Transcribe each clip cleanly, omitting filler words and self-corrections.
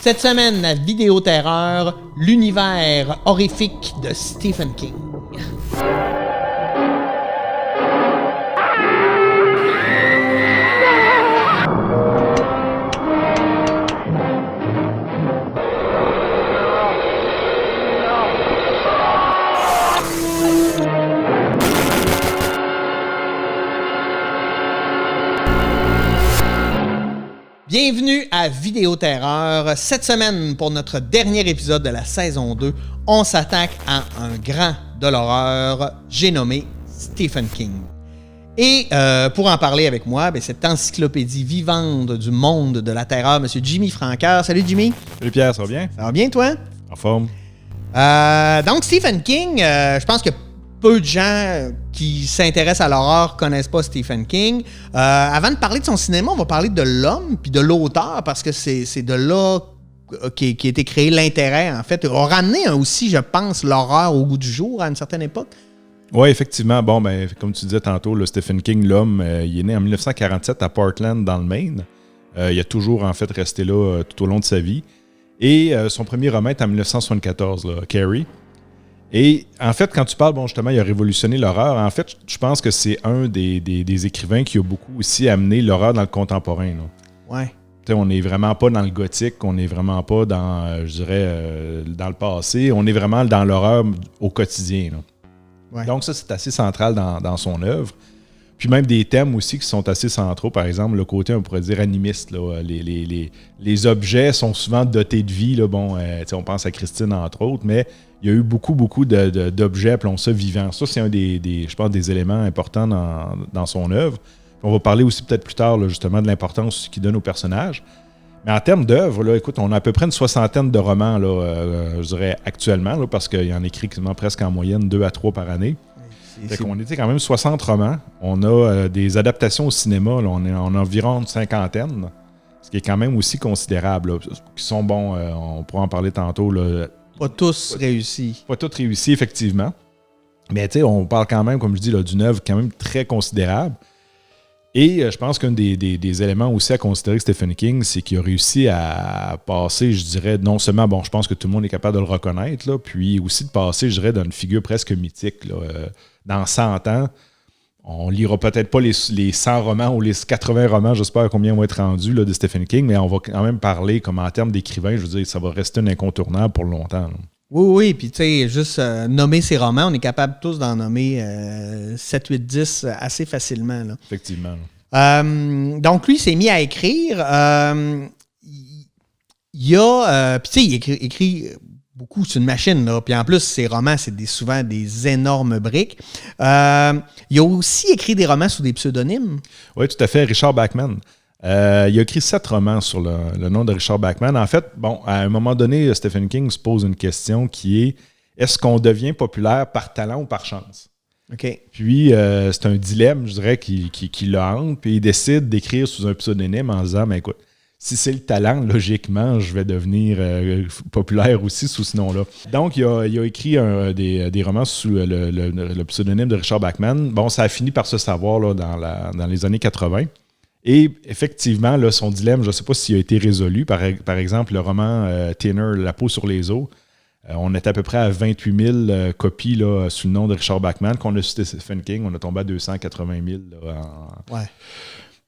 Cette semaine, à Vidéo Terreur, l'univers horrifique de Stephen King. Bienvenue à Vidéo Terreur. Cette semaine, pour notre dernier épisode de la saison 2, on s'attaque à un grand de l'horreur, j'ai nommé Stephen King. Et pour en parler avec moi, cette encyclopédie vivante du monde de la terreur, M. Jimmy Franqueur. Salut Jimmy. Salut Pierre, ça va bien? Ça va bien toi? En forme. Donc Stephen King, je pense que peu de gens qui s'intéressent à l'horreur connaissent pas Stephen King. Avant de parler de son cinéma, on va parler de l'homme puis de l'auteur parce que c'est de là qui a été créé l'intérêt, en fait. On a ramené aussi, je pense, l'horreur au goût du jour à une certaine époque. Oui, effectivement. Bon, comme tu disais tantôt, le Stephen King, l'homme, il est né en 1947 à Portland, dans le Maine. Il a toujours, en fait, resté là tout au long de sa vie. Et son premier roman est en 1974, là, Carrie. Et en fait, quand tu parles, justement, il a révolutionné l'horreur. En fait, je pense que c'est un des écrivains qui a beaucoup aussi amené l'horreur dans le contemporain. Là. Ouais. T'sais, on n'est vraiment pas dans le gothique, on n'est vraiment pas dans, dans le passé. On est vraiment dans l'horreur au quotidien. Là. Ouais. Donc ça, c'est assez central dans son œuvre. Puis même des thèmes aussi qui sont assez centraux. Par exemple, le côté, on pourrait dire, animiste. Là. Les objets sont souvent dotés de vie. Là. Bon, on pense à Christine, entre autres, mais il y a eu beaucoup d'objets, appelons ça, vivants. Ça, c'est un je pense, des éléments importants dans son œuvre. On va parler aussi peut-être plus tard, là, justement, de l'importance qu'il donne aux personnages. Mais en termes d'œuvre, là, écoute, on a à peu près une 60aine de romans, là, je dirais, actuellement, là, parce qu'il en écrit presque en moyenne 2 à 3 par année. On était quand même 60 romans. On a des adaptations au cinéma. Là, on a environ une cinquantaine, ce qui est quand même aussi considérable. Là, qui sont bons, on pourra en parler tantôt. Là. Pas tous réussis. Pas tous réussis, effectivement. Mais on parle quand même, comme je dis, là, d'une œuvre quand même très considérable. Et je pense qu'un des éléments aussi à considérer Stephen King, c'est qu'il a réussi à passer, je dirais, non seulement, je pense que tout le monde est capable de le reconnaître, là, puis aussi de passer, je dirais, dans une figure presque mythique. Là, dans 100 ans, on lira peut-être pas les 100 romans ou les 80 romans, j'espère combien vont être rendus là, de Stephen King, mais on va quand même parler comme en termes d'écrivain, je veux dire, ça va rester un incontournable pour longtemps. Là. Oui, puis tu sais, juste nommer ses romans, on est capable tous d'en nommer 7, 8, 10 assez facilement. Là. Effectivement. Là. Donc lui, il s'est mis à écrire. Il a... puis tu sais, il écrit beaucoup, c'est une machine, là. Puis en plus, ses romans, c'est souvent des énormes briques. Il a aussi écrit des romans sous des pseudonymes. Oui, tout à fait, Richard Bachman. Il a écrit 7 romans sur le nom de Richard Bachman. En fait, à un moment donné, Stephen King se pose une question qui est: est-ce qu'on devient populaire par talent ou par chance? OK. Puis, c'est un dilemme, je dirais, qui le hante. Puis, il décide d'écrire sous un pseudonyme en disant, écoute, si c'est le talent, logiquement, je vais devenir populaire aussi sous ce nom-là. Donc, il a écrit des romans sous le pseudonyme de Richard Bachman. Bon, ça a fini par se savoir là, dans les années 80. Et effectivement, là, son dilemme, je ne sais pas s'il a été résolu. Par exemple, le roman Thinner, La peau sur les os, on est à peu près à 28 000 copies là, sous le nom de Richard Bachman. Qu'on a cité Stephen King, on a tombé à 280 000. Là, Ouais.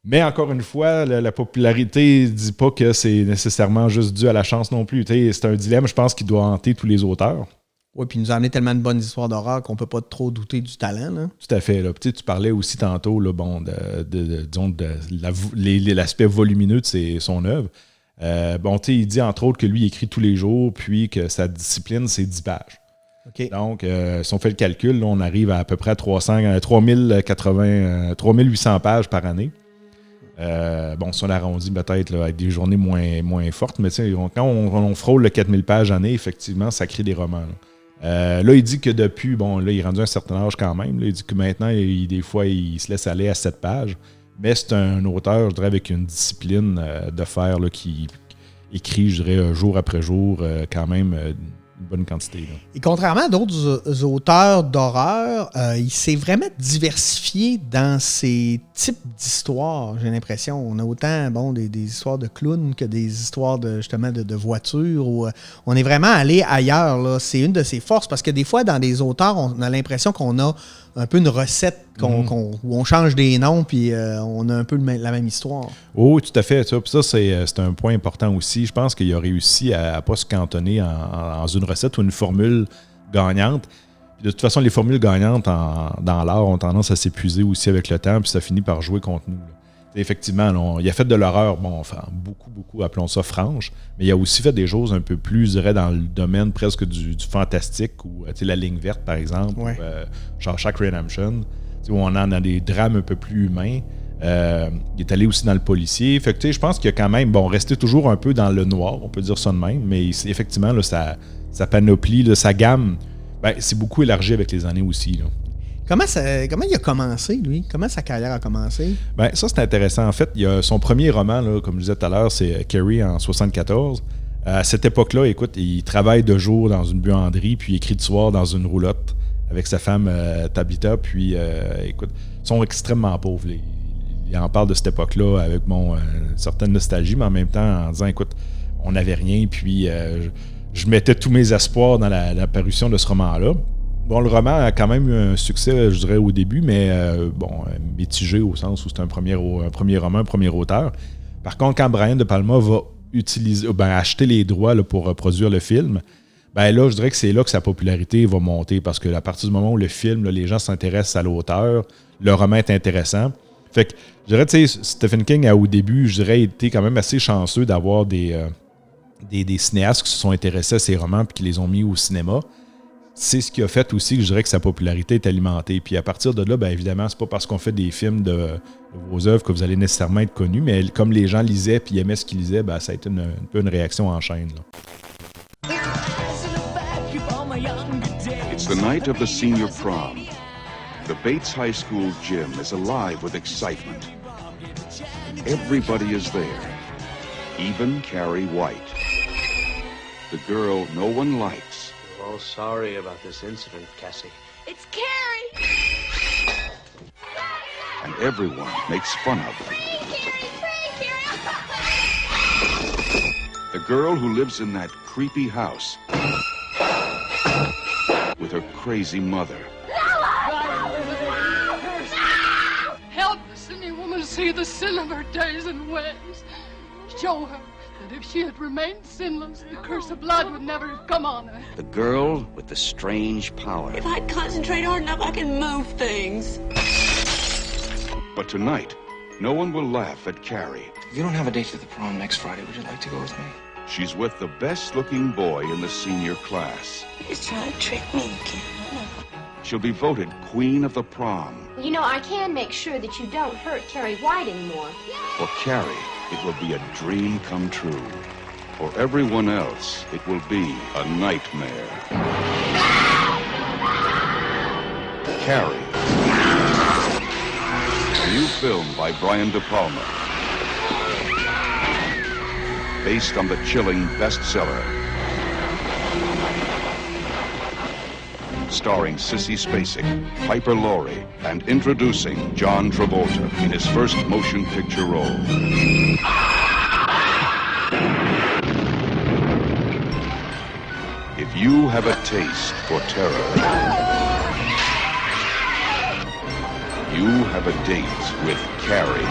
Mais encore une fois, la popularité ne dit pas que c'est nécessairement juste dû à la chance non plus. C'est un dilemme, je pense, qui doit hanter tous les auteurs. Oui, puis il nous en est tellement de bonnes histoires d'horreur qu'on ne peut pas trop douter du talent. Là. Tout à fait. Là. Tu parlais aussi tantôt là, de l'aspect volumineux de son œuvre. Il dit entre autres que lui, il écrit tous les jours, puis que sa discipline, c'est 10 pages. Okay. Donc, si on fait le calcul, là, on arrive à peu près à 3800 pages par année. Si on arrondit peut-être là, avec des journées moins fortes, mais quand on frôle le 4000 pages année, effectivement, ça crée des romans. Là, il dit que depuis, là, il est rendu à un certain âge quand même. Là, il dit que maintenant, des fois, il se laisse aller à 7 pages. Mais c'est un auteur, je dirais, avec une discipline de fer là, qui écrit, je dirais, jour après jour, quand même bonne quantité. Là. Et contrairement à d'autres auteurs d'horreur, il s'est vraiment diversifié dans ses types d'histoires, j'ai l'impression. On a autant des histoires de clowns que des histoires de voitures. Où, on est vraiment allé ailleurs. Là. C'est une de ses forces parce que des fois, dans des auteurs, on a l'impression qu'on a un peu une recette où on change des noms puis on a un peu la même histoire. Oh, tout à fait. Ça, puis ça c'est un point important aussi. Je pense qu'il a réussi à ne pas se cantonner en une recette ou une formule gagnante. Puis de toute façon, les formules gagnantes dans l'art ont tendance à s'épuiser aussi avec le temps, puis ça finit par jouer contre nous. Là. Effectivement, là, il a fait de l'horreur, enfin, beaucoup, appelons ça franche, mais il a aussi fait des choses un peu plus, je dirais, dans le domaine presque du fantastique, ou la ligne verte, par exemple, ouais. ou Shawshank Redemption, où on est dans des drames un peu plus humains. Il est allé aussi dans le policier. Fait que je pense qu'il a quand même resté toujours un peu dans le noir, on peut dire ça de même, mais effectivement, là, sa panoplie, là, sa gamme, c'est beaucoup élargi avec les années aussi. Là. Comment il a commencé, lui? Comment sa carrière a commencé? Ça, c'est intéressant. En fait, il y a son premier roman, là, comme je disais tout à l'heure, c'est Carrie en 1974. À cette époque-là, écoute, il travaille de jour dans une buanderie, puis il écrit de soir dans une roulotte avec sa femme Tabitha. Puis, écoute, ils sont extrêmement pauvres. Il en parle de cette époque-là avec une certaine nostalgie, mais en même temps en disant, écoute, on n'avait rien, puis je mettais tous mes espoirs dans la parution de ce roman-là. Bon, le roman a quand même eu un succès, je dirais, au début, mais mitigé au sens où c'est un premier roman, un premier auteur. Par contre, quand Brian De Palma va acheter les droits là, pour produire le film, là, je dirais que c'est là que sa popularité va monter, parce que à partir du moment où le film, là, les gens s'intéressent à l'auteur, le roman est intéressant. Fait que, je dirais, tu sais, Stephen King a au début, je dirais, été quand même assez chanceux d'avoir des cinéastes qui se sont intéressés à ses romans et qui les ont mis au cinéma. C'est ce qui a fait aussi que je dirais que sa popularité est alimentée. Puis à partir de là, évidemment, c'est pas parce qu'on fait des films de vos œuvres que vous allez nécessairement être connus, mais comme les gens lisaient et aimaient ce qu'ils lisaient, ça a été un peu une réaction en chaîne. Là. It's the night of the senior prom. The Bates High School gym is alive with excitement. Everybody is there, even Carrie White, the girl no one likes. We're all sorry about this incident, Cassie. It's Carrie! And everyone makes fun of her. The girl who lives in that creepy house with her crazy mother. Help the sinning woman see the sin of her days and ways. Show her that if she had remained sinless, the curse of blood would never have come on her. The girl with the strange power. If I concentrate hard enough, I can move things. But tonight, no one will laugh at Carrie. If you don't have a date for the prom next Friday, would you like to go with me? She's with the best-looking boy in the senior class. He's trying to trick me again. She'll be voted queen of the prom. You know, I can make sure that you don't hurt Carrie White anymore. For Carrie, it will be a dream come true. For everyone else, it will be a nightmare. Carrie. A new film by Brian De Palma. Based on the chilling bestseller. Starring Sissy Spacek, Piper Laurie, and introducing John Travolta in his first motion picture role. If you have a taste for terror, you have a date with Carrie.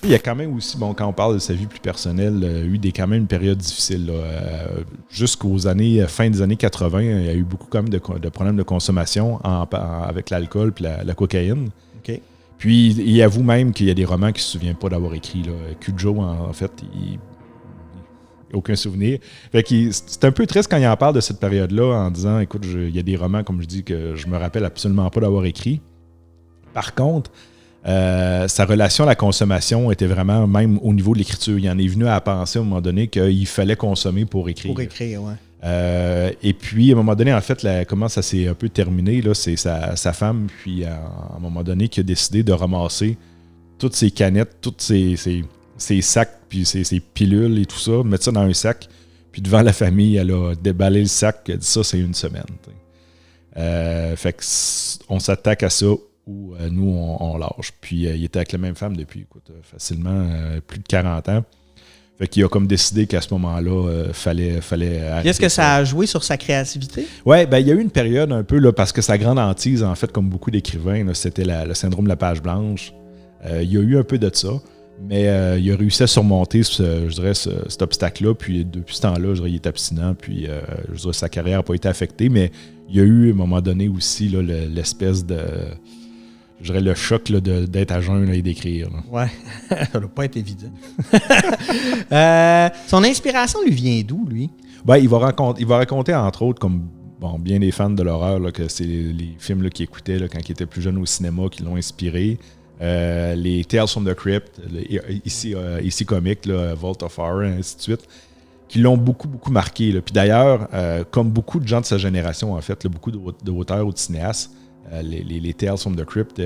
Il y a quand même aussi, quand on parle de sa vie plus personnelle, eu quand même une période difficile. Là. Jusqu'aux années, fin des années 80, il y a eu beaucoup quand même de problèmes de consommation avec l'alcool et la cocaïne. Okay. Puis il avoue même qu'il y a des romans qu'il ne se souvient pas d'avoir écrits. Cujo, en fait, il n'a aucun souvenir. Fait c'est un peu triste quand il en parle de cette période-là en disant, écoute, il y a des romans, comme je dis, que je me rappelle absolument pas d'avoir écrits. Par contre, sa relation à la consommation était vraiment, même au niveau de l'écriture, il en est venu à penser à un moment donné qu'il fallait consommer pour écrire. Pour écrire, ouais. Et puis, à un moment donné, en fait, comment ça s'est un peu terminé, là, c'est sa femme, puis à un moment donné, qui a décidé de ramasser toutes ses canettes, tous ses sacs, puis ses pilules et tout ça, mettre ça dans un sac, Puis devant la famille, elle a déballé le sac, elle a dit ça, c'est une semaine. Fait qu'on s'attaque à ça ou nous, on lâche. Puis il était avec la même femme depuis, facilement plus de 40 ans. Fait qu'il a comme décidé qu'à ce moment-là, fallait arrêter. Est-ce que ça a joué sur sa créativité? Oui, ben il y a eu une période un peu, là, parce que sa grande hantise, en fait, comme beaucoup d'écrivains, là, c'était le syndrome de la page blanche. Il y a eu un peu de ça, mais il a réussi à surmonter, cet obstacle-là. Puis depuis ce temps-là, il est abstinent, puis sa carrière n'a pas été affectée, mais il y a eu, à un moment donné aussi, là, l'espèce de... Je dirais le choc là, d'être à jeun là, et d'écrire. Là. Ouais, ça doit pas être évident. Son inspiration lui vient d'où, lui? Ben, il va raconter, entre autres, comme bien des fans de l'horreur, là, que c'est les films là, qu'il écoutait là, quand il était plus jeune au cinéma qui l'ont inspiré. Les Tales from the Crypt, ici comique, là, Vault of Horror, et ainsi de suite, qui l'ont beaucoup, beaucoup marqué. Là. Puis d'ailleurs, comme beaucoup de gens de sa génération, en fait, là, beaucoup d'auteurs ou de cinéastes, les Tales from the Crypt,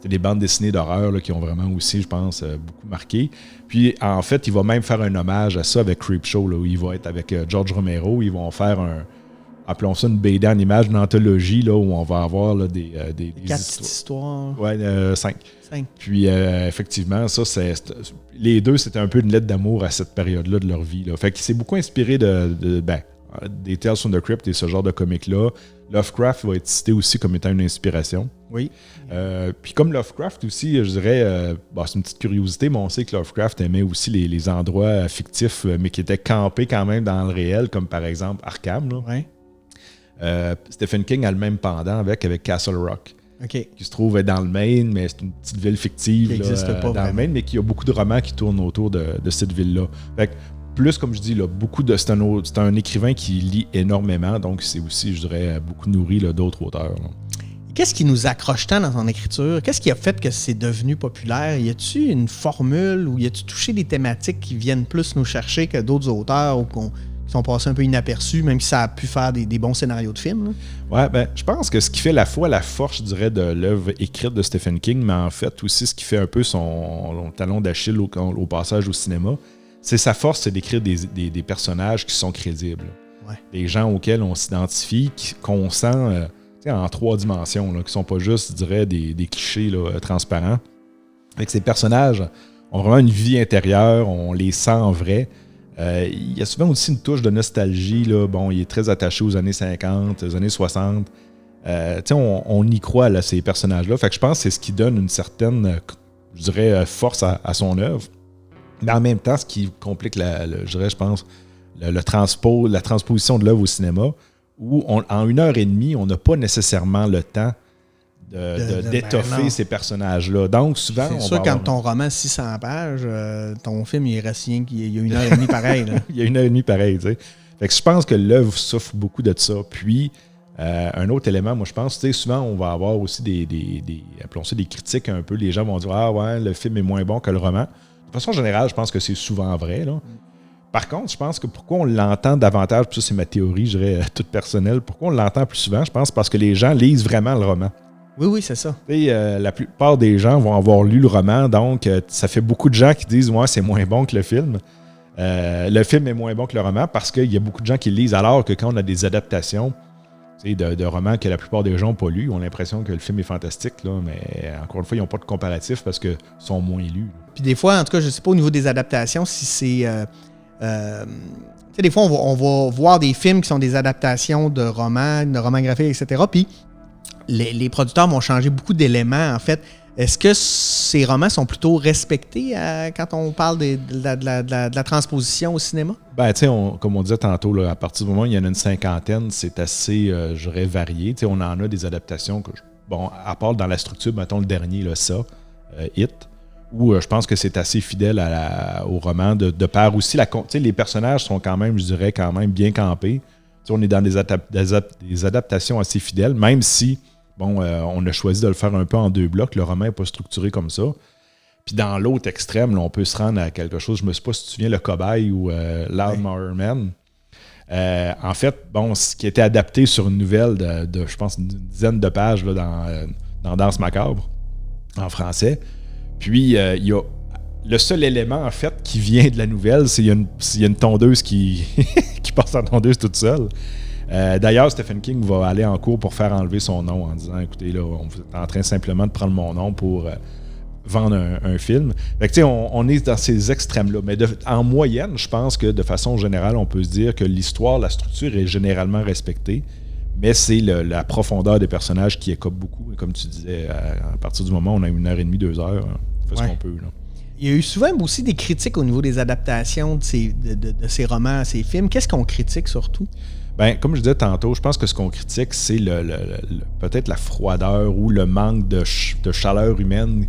c'est des bandes dessinées d'horreur là, qui ont vraiment aussi, je pense, beaucoup marqué. Puis, en fait, il va même faire un hommage à ça avec Creepshow, là, où il va être avec George Romero. Ils vont faire appelons ça une BD en image, une anthologie, là, où on va avoir là, des 4 petites histoires. Ouais, 5. Puis, effectivement, ça, les deux, c'était un peu une lettre d'amour à cette période-là de leur vie. Là. Fait qu'il s'est beaucoup inspiré des Tales from the Crypt et ce genre de comics-là. Lovecraft va être cité aussi comme étant une inspiration. Oui. Puis comme Lovecraft aussi, je dirais, c'est une petite curiosité, mais on sait que Lovecraft aimait aussi les endroits fictifs, mais qui étaient campés quand même dans le réel, comme par exemple Arkham. Là. Ouais. Stephen King a le même pendant avec Castle Rock. Okay. Qui se trouve dans le Maine, mais c'est une petite ville fictive qui n'existe pas dans vraiment. le Maine, mais qui a beaucoup de romans qui tournent autour de cette ville-là. Fait que, plus, comme je dis, là, c'est un écrivain qui lit énormément, donc c'est aussi, je dirais, beaucoup nourri là, d'autres auteurs. Là. Qu'est-ce qui nous accroche tant dans son écriture? Qu'est-ce qui a fait que c'est devenu populaire? Y a-tu une formule ou y a-tu touché des thématiques qui viennent plus nous chercher que d'autres auteurs ou qui sont passés un peu inaperçus, même si ça a pu faire des bons scénarios de films? Ouais, ben, je pense que ce qui fait la force, je dirais, de l'œuvre écrite de Stephen King, mais en fait aussi ce qui fait un peu son talon d'Achille au passage au cinéma, c'est sa force, c'est d'écrire des personnages qui sont crédibles. Ouais. Des gens auxquels on s'identifie, qu'on sent en 3 dimensions, là, qui ne sont pas juste, je dirais, des clichés là, transparents. Avec ces personnages ont vraiment une vie intérieure, on les sent vrais. Il y a souvent aussi une touche de nostalgie. Là. Bon, il est très attaché aux années 50, aux années 60. On y croit, là, ces personnages-là. Fait que je pense que c'est ce qui donne une certaine, je dirais, force à son œuvre. Mais en même temps, ce qui complique, la transposition de l'œuvre au cinéma, où en 1h30, on n'a pas nécessairement le temps d'étoffer ces personnages-là. Donc, souvent, c'est sûr, quand ton roman 600 pages, ton film, il reste rien qu'il y a 1h30 pareil. Là. Il y a 1h30 pareil, tu sais. Fait que je pense que l'œuvre souffre beaucoup de ça. Puis, un autre élément, moi, je pense, tu sais, souvent, on va avoir aussi appelons ça des critiques un peu. Les gens vont dire « Ah ouais, le film est moins bon que le roman ». De façon générale, je pense que c'est souvent vrai, là. Par contre, je pense que pourquoi on l'entend davantage, puis ça c'est ma théorie, je dirais, toute personnelle, pourquoi on l'entend plus souvent, je pense parce que les gens lisent vraiment le roman. Oui, c'est ça. La plupart des gens vont avoir lu le roman, donc ça fait beaucoup de gens qui disent « Ouais, c'est moins bon que le film ». Le film est moins bon que le roman parce qu'il y a beaucoup de gens qui le lisent, alors que quand on a des adaptations de romans que la plupart des gens n'ont pas lus, on a l'impression que le film est fantastique, là, mais encore une fois, ils n'ont pas de comparatif parce qu'ils sont moins lus. Puis des fois, en tout cas, je ne sais pas au niveau des adaptations si c'est... des fois, on va voir des films qui sont des adaptations de romans graphiques, etc. Puis les producteurs vont changer beaucoup d'éléments, en fait. Est-ce que ces romans sont plutôt respectés quand on parle de la transposition au cinéma? Ben, tu sais, comme on disait tantôt, là, à partir du moment où il y en a une 50aine, c'est assez, je dirais, varié. Tu sais, on en a des adaptations, à part dans la structure, mettons le dernier, là, It, où je pense que c'est assez fidèle au roman, de par aussi les personnages sont quand même, je dirais, bien campés. Tu sais, on est dans des adaptations assez fidèles, même si on a choisi de le faire un peu en 2 blocs. Le roman n'est pas structuré comme ça. Puis dans l'autre extrême, là, on peut se rendre à quelque chose. Je ne me sais pas si tu te souviens, Le Cobaye ou Loudmouth Man. En fait, ce qui était adapté sur une nouvelle de je pense, une dizaine de pages là, dans Danse macabre, en français. Puis, il y a le seul élément, en fait, qui vient de la nouvelle, c'est qu'il y a une tondeuse qui passe en tondeuse toute seule. D'ailleurs, Stephen King va aller en cours pour faire enlever son nom en disant, écoutez, là, on est en train simplement de prendre mon nom pour vendre un film. Fait que, tu sais, on est dans ces extrêmes-là. Mais en moyenne, je pense que de façon générale, on peut se dire que l'histoire, la structure est généralement respectée. Mais c'est la profondeur des personnages qui écope beaucoup. Et comme tu disais, à partir du moment où on a 1h30, 2 heures, on fait ce qu'on peut. Là. Il y a eu souvent aussi des critiques au niveau des adaptations de ces romans, ces films. Qu'est-ce qu'on critique surtout? Ben, comme je disais tantôt, je pense que ce qu'on critique, c'est peut-être la froideur ou le manque de chaleur humaine,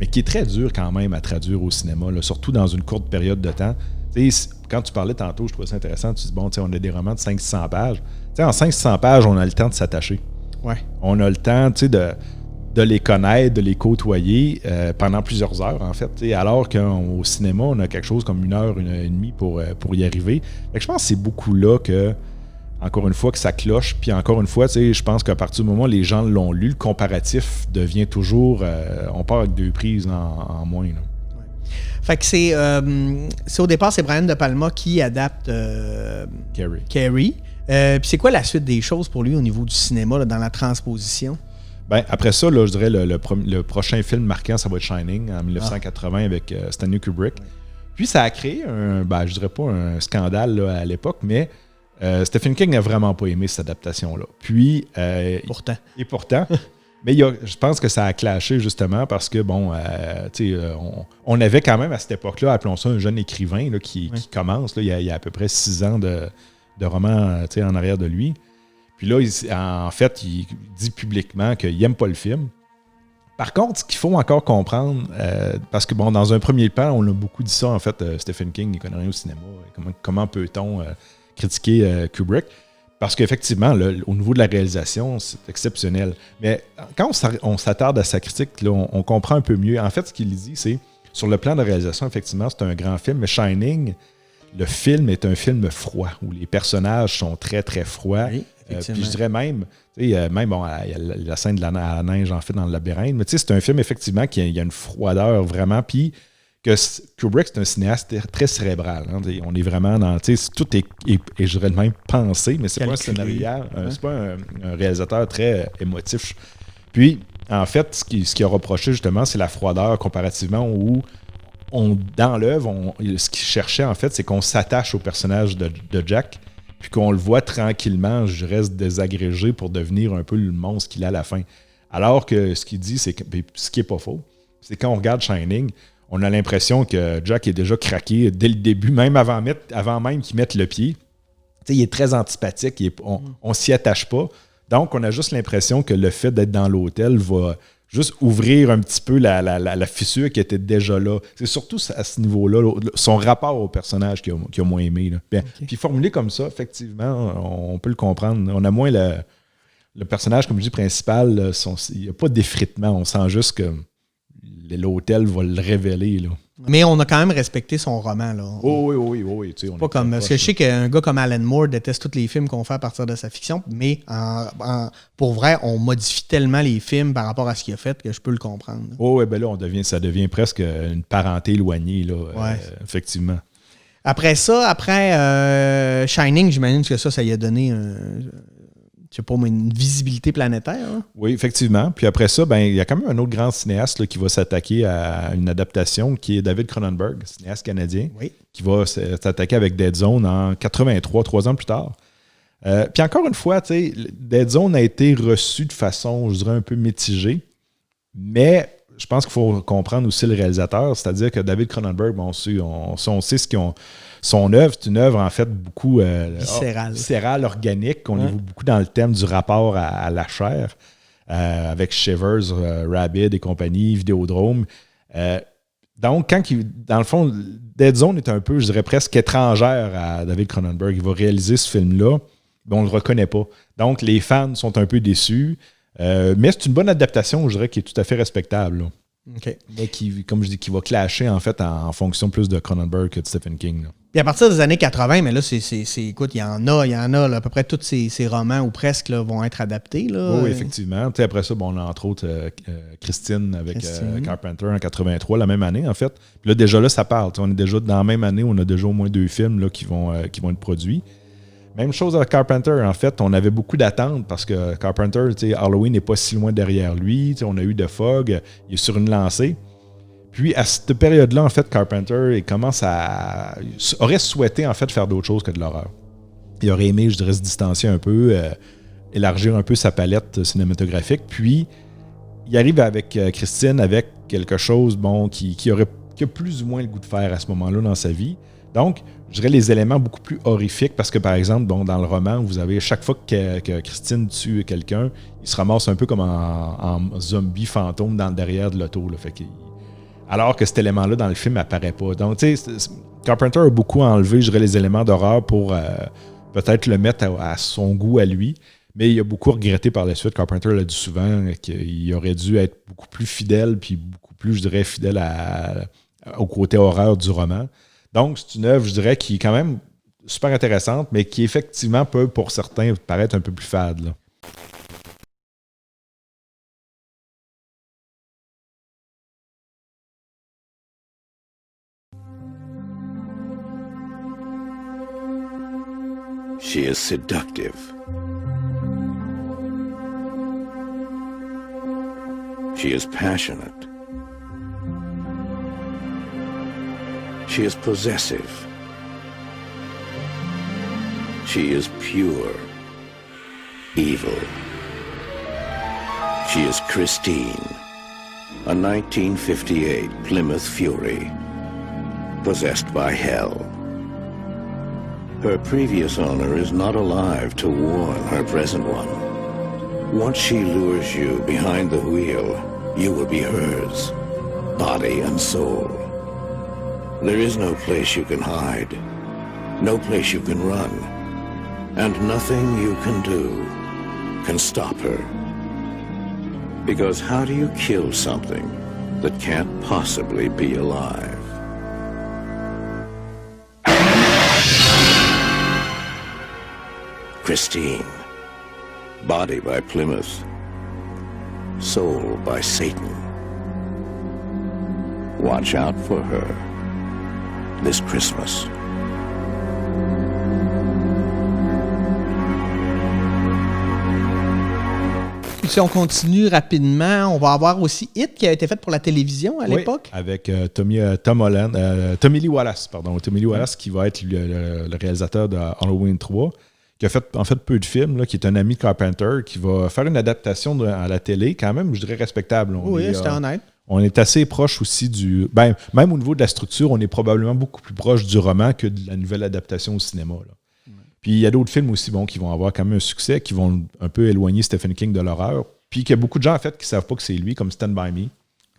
mais qui est très dur quand même à traduire au cinéma, là, surtout dans une courte période de temps. T'sais, quand tu parlais tantôt, je trouvais ça intéressant, tu dis, bon, on a des romans de 500-600 pages. T'sais, en 500 pages, on a le temps de s'attacher. Ouais. On a le temps de les connaître, de les côtoyer pendant plusieurs heures, en fait. Alors qu'au cinéma, on a quelque chose comme 1h30 pour y arriver. Fait que je pense que c'est beaucoup là que, encore une fois, que ça cloche. Puis encore une fois, je pense qu'à partir du moment où les gens l'ont lu, le comparatif devient toujours... on part avec 2 prises en moins. Là. Ouais. Fait que c'est au départ, c'est Brian De Palma qui adapte Carrie. Puis c'est quoi la suite des choses pour lui au niveau du cinéma, là, dans la transposition? Ben, après ça, là, je dirais le prochain film marquant, ça va être Shining en 1980 avec Stanley Kubrick. Ouais. Puis ça a créé je dirais pas un scandale là, à l'époque, mais Stephen King n'a vraiment pas aimé cette adaptation-là. Puis, pourtant. Mais je pense que ça a clashé justement parce que, on avait quand même à cette époque-là, appelons ça un jeune écrivain là, qui commence. Là, il y a à peu près 6 ans de romans en arrière de lui. Puis là, en fait, il dit publiquement qu'il n'aime pas le film. Par contre, ce qu'il faut encore comprendre, parce que dans un premier plan, on a beaucoup dit ça, en fait, Stephen King, il ne connaît rien au cinéma. Comment peut-on critiquer Kubrick? Parce qu'effectivement, au niveau de la réalisation, c'est exceptionnel. Mais quand on s'attarde à sa critique, là, on comprend un peu mieux. En fait, ce qu'il dit, c'est, sur le plan de réalisation, effectivement, c'est un grand film, mais Shining, le film est un film froid, où les personnages sont très, très froids. Oui, puis je dirais même, il y a la scène de la neige, en fait, dans le labyrinthe, mais c'est un film, effectivement, qui a une froideur vraiment, puis que Kubrick, c'est un cinéaste très cérébral. Hein, on est vraiment dans... Tout est, je dirais même, pensé, mais c'est pas un scénario, c'est pas un réalisateur très émotif. Puis, en fait, ce qui a reproché, justement, c'est la froideur comparativement où dans l'œuvre, ce qu'il cherchait, en fait, c'est qu'on s'attache au personnage de Jack, puis qu'on le voit tranquillement, je reste désagrégé pour devenir un peu le monstre qu'il a à la fin. Alors que ce qu'il dit, c'est que, ce qui n'est pas faux, c'est quand on regarde Shining, on a l'impression que Jack est déjà craqué dès le début, même avant même qu'il mette le pied. T'sais, il est très antipathique, on s'y attache pas. Donc, on a juste l'impression que le fait d'être dans l'hôtel va juste ouvrir un petit peu la fissure qui était déjà là. C'est surtout à ce niveau-là, son rapport au personnage qu'il a moins aimé. Là. Puis formulé comme ça, effectivement, on peut le comprendre. On a moins le personnage, comme je dis, principal, il n'y a pas d'effritement. On sent juste que l'hôtel va le révéler. Là. Mais on a quand même respecté son roman. Là. Oui. Pas comme, parce que je sais qu'un gars comme Alan Moore déteste tous les films qu'on fait à partir de sa fiction, mais pour vrai, on modifie tellement les films par rapport à ce qu'il a fait que je peux le comprendre. Là, ça devient presque une parenté éloignée, là, effectivement. Après Shining, j'imagine que ça y a donné une visibilité planétaire. Hein? Oui, effectivement. Puis après ça, il y a quand même un autre grand cinéaste là, qui va s'attaquer à une adaptation qui est David Cronenberg, cinéaste canadien, qui va s'attaquer avec Dead Zone en 83, 3 ans plus tard. Puis encore une fois, Dead Zone a été reçu de façon, je dirais, un peu mitigée, mais je pense qu'il faut comprendre aussi le réalisateur, c'est-à-dire que David Cronenberg, on sait ce qu'ils ont. Son œuvre, c'est une œuvre en fait beaucoup viscérale, organique. On y voit beaucoup dans le thème du rapport à la chair, avec Shivers, Rabid et compagnie, Vidéodrome. Donc, dans le fond, Dead Zone est un peu, je dirais presque étrangère à David Cronenberg. Il va réaliser ce film-là, mais on ne le reconnaît pas. Donc, les fans sont un peu déçus. Mais c'est une bonne adaptation, je dirais, qui est tout à fait respectable. Là. OK. Mais qui, comme je dis, qui va clasher en fait en fonction plus de Cronenberg que de Stephen King. Là. Puis à partir des années 80, mais là, écoute, il y en a, là, à peu près tous ces romans ou presque là, vont être adaptés. Là. Oui, effectivement. Tu sais, après ça, on a entre autres Christine avec Carpenter en 83, la même année en fait. Puis là, déjà là, ça parle. On est déjà dans la même année où on a déjà au moins 2 films là, qui vont être produits. Même chose avec Carpenter, en fait, on avait beaucoup d'attentes parce que Carpenter, Halloween n'est pas si loin derrière lui. On a eu The Fog, il est sur une lancée. Puis à cette période-là, en fait, Carpenter aurait souhaité en fait faire d'autres choses que de l'horreur. Il aurait aimé, je dirais, se distancier un peu, élargir un peu sa palette cinématographique. Puis il arrive avec Christine avec quelque chose qui a plus ou moins le goût de faire à ce moment-là dans sa vie. Donc, je dirais les éléments beaucoup plus horrifiques parce que, par exemple, dans le roman, vous avez chaque fois que Christine tue quelqu'un, il se ramasse un peu comme en zombie fantôme dans le derrière de l'auto. Là, alors que cet élément-là dans le film n'apparaît pas. Donc, tu sais, Carpenter a beaucoup enlevé, je dirais, les éléments d'horreur pour peut-être le mettre à son goût à lui. Mais il a beaucoup regretté par la suite. Carpenter l'a dit souvent qu'il aurait dû être beaucoup plus fidèle, puis beaucoup plus, je dirais, fidèle au côté horreur du roman. Donc, c'est une œuvre, je dirais, qui est quand même super intéressante, mais qui effectivement peut, pour certains, paraître un peu plus fade. Là. She is seductive. She is passionate. She is possessive. She is pure evil. She is Christine, a 1958 Plymouth Fury, possessed by hell. Her previous owner is not alive to warn her present one. Once she lures you behind the wheel, you will be hers, body and soul. There is no place you can hide, no place you can run, and nothing you can do can stop her. Because how do you kill something that can't possibly be alive? Christine, body by Plymouth, soul by Satan. Watch out for her this Christmas. Si on continue rapidement, on va avoir aussi It qui a été fait pour la télévision à l'époque. Avec Tommy Lee Wallace, Tommy Lee Wallace qui va être le réalisateur de Halloween 3, qui a fait en fait peu de films, là, qui est un ami de Carpenter, qui va faire une adaptation à la télé, quand même, je dirais respectable. C'était honnête. On est assez proche aussi même au niveau de la structure, on est probablement beaucoup plus proche du roman que de la nouvelle adaptation au cinéma. Là. Puis il y a d'autres films aussi qui vont avoir quand même un succès, qui vont un peu éloigner Stephen King de l'horreur. Puis qu'il y a beaucoup de gens en fait qui ne savent pas que c'est lui, comme Stand By Me.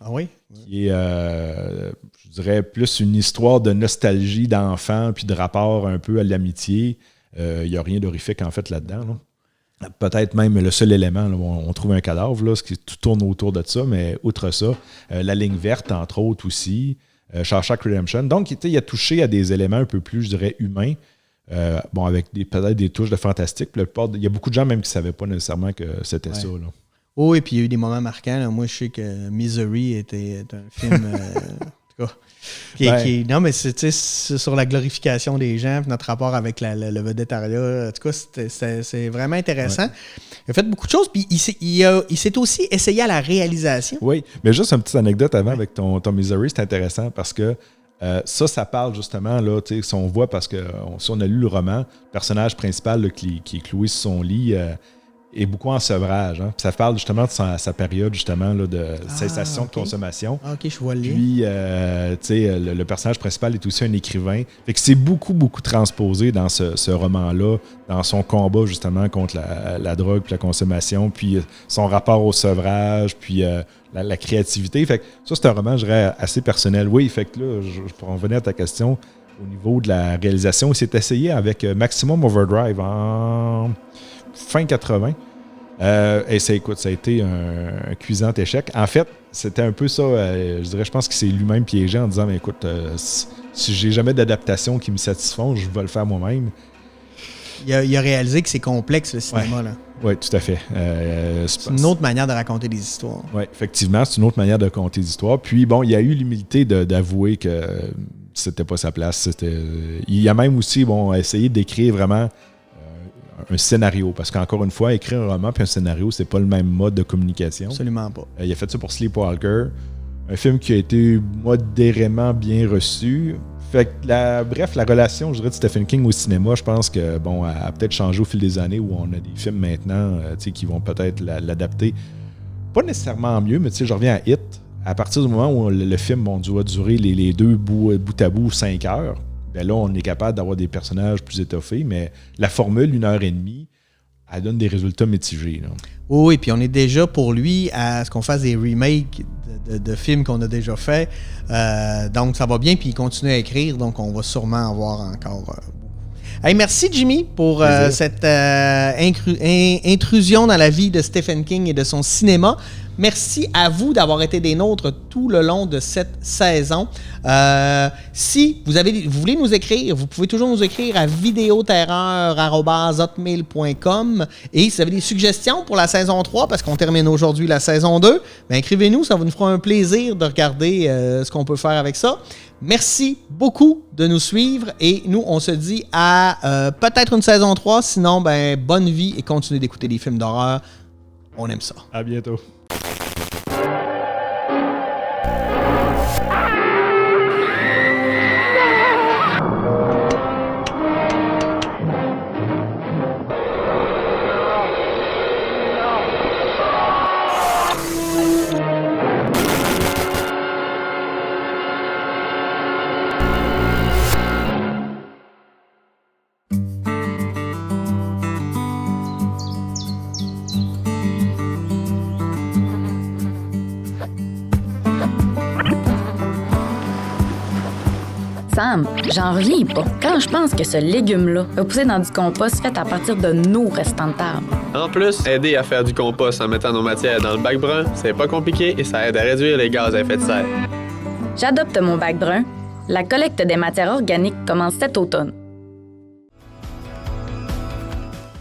Ah oui? Qui est, je dirais, plus une histoire de nostalgie d'enfant, puis de rapport un peu à l'amitié. Il n'y a rien d'horrifique en fait là-dedans. Là. Peut-être même le seul élément, là, on trouve un cadavre, là, ce qui tout tourne autour de ça, mais outre ça, la ligne verte, entre autres aussi, Shawshank Redemption. Donc, il a touché à des éléments un peu plus, je dirais, humains, avec peut-être des touches de fantastique. Il y a beaucoup de gens même qui ne savaient pas nécessairement que c'était ça. Là. Oh, et puis il y a eu des moments marquants. Là. Moi, je sais que Misery était un film... en tout cas, non, mais c'est sur la glorification des gens, notre rapport avec le vedettariat. En tout cas, c'est vraiment intéressant. Ouais. Il a fait beaucoup de choses, puis il s'est aussi essayé à la réalisation. Oui, mais juste une petite anecdote avant avec ton Misery, c'est intéressant parce que ça parle justement, là, si on voit, parce que si on a lu le roman, le personnage principal là, qui est cloué sur son lit est beaucoup en sevrage. Hein. Ça parle justement de sa période justement là, de cessation de consommation. OK, je vois le lien. Puis, le personnage principal est aussi un écrivain. Fait que c'est beaucoup, beaucoup transposé dans ce roman-là, dans son combat justement contre la drogue puis la consommation, puis son rapport au sevrage, puis la créativité. Fait que ça, c'est un roman, je dirais, assez personnel. Oui, fait que là, pour en revenir à ta question, au niveau de la réalisation, il s'est essayé avec Maximum Overdrive en fin 80. Écoute, ça a été un cuisant échec. En fait, c'était un peu ça, je pense que c'est lui-même piégé en disant, mais écoute, si j'ai jamais d'adaptation qui me satisfont, je vais le faire moi-même. Il a réalisé que c'est complexe, le cinéma. Là. Oui, tout à fait. C'est une autre manière de raconter des histoires. Oui, effectivement, c'est une autre manière de raconter des histoires. Puis bon, il a eu l'humilité d'avouer que c'était pas sa place. Il a même aussi essayé d'écrire vraiment un scénario. Parce qu'encore une fois, écrire un roman puis un scénario, c'est pas le même mode de communication. Absolument pas. Il a fait ça pour Sleepwalker, un film qui a été modérément bien reçu. Fait que la relation, je dirais, de Stephen King au cinéma, je pense que a peut-être changé au fil des années où on a des films maintenant qui vont peut-être l'adapter. Pas nécessairement mieux, mais je reviens à It. À partir du moment où le film doit durer les deux bout à bout 5 heures, ben là, on est capable d'avoir des personnages plus étoffés, mais la formule 1h30, elle donne des résultats mitigés. Là. Oui, puis on est déjà pour lui à ce qu'on fasse des remakes de films qu'on a déjà faits. Donc, ça va bien, puis il continue à écrire, donc on va sûrement en voir encore. Hey, merci, Jimmy, pour cette intrusion dans la vie de Stephen King et de son cinéma. Merci à vous d'avoir été des nôtres tout le long de cette saison. Si vous voulez nous écrire, vous pouvez toujours nous écrire à videoterreur@hotmail.com. Et si vous avez des suggestions pour la saison 3, parce qu'on termine aujourd'hui la saison 2, bien, écrivez-nous, ça nous fera un plaisir de regarder ce qu'on peut faire avec ça. Merci beaucoup de nous suivre et nous, on se dit à peut-être une saison 3. Sinon, bonne vie et continuez d'écouter des films d'horreur. On aime ça. À bientôt. Sam, j'en reviens pas. Quand je pense que ce légume-là va pousser dans du compost fait à partir de nos restants de table. En plus, aider à faire du compost en mettant nos matières dans le bac brun, c'est pas compliqué et ça aide à réduire les gaz à effet de serre. J'adopte mon bac brun. La collecte des matières organiques commence cet automne.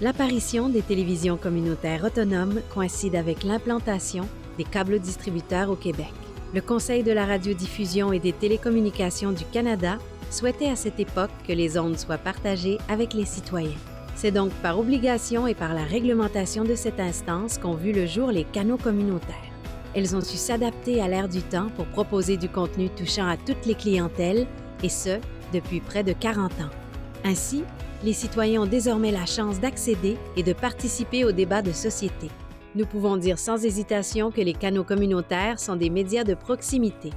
L'apparition des télévisions communautaires autonomes coïncide avec l'implantation des câbles distributeurs au Québec. Le Conseil de la radiodiffusion et des télécommunications du Canada souhaitait à cette époque que les ondes soient partagées avec les citoyens. C'est donc par obligation et par la réglementation de cette instance qu'ont vu le jour les canaux communautaires. Elles ont su s'adapter à l'ère du temps pour proposer du contenu touchant à toutes les clientèles, et ce, depuis près de 40 ans. Ainsi, les citoyens ont désormais la chance d'accéder et de participer aux débats de société. Nous pouvons dire sans hésitation que les canaux communautaires sont des médias de proximité.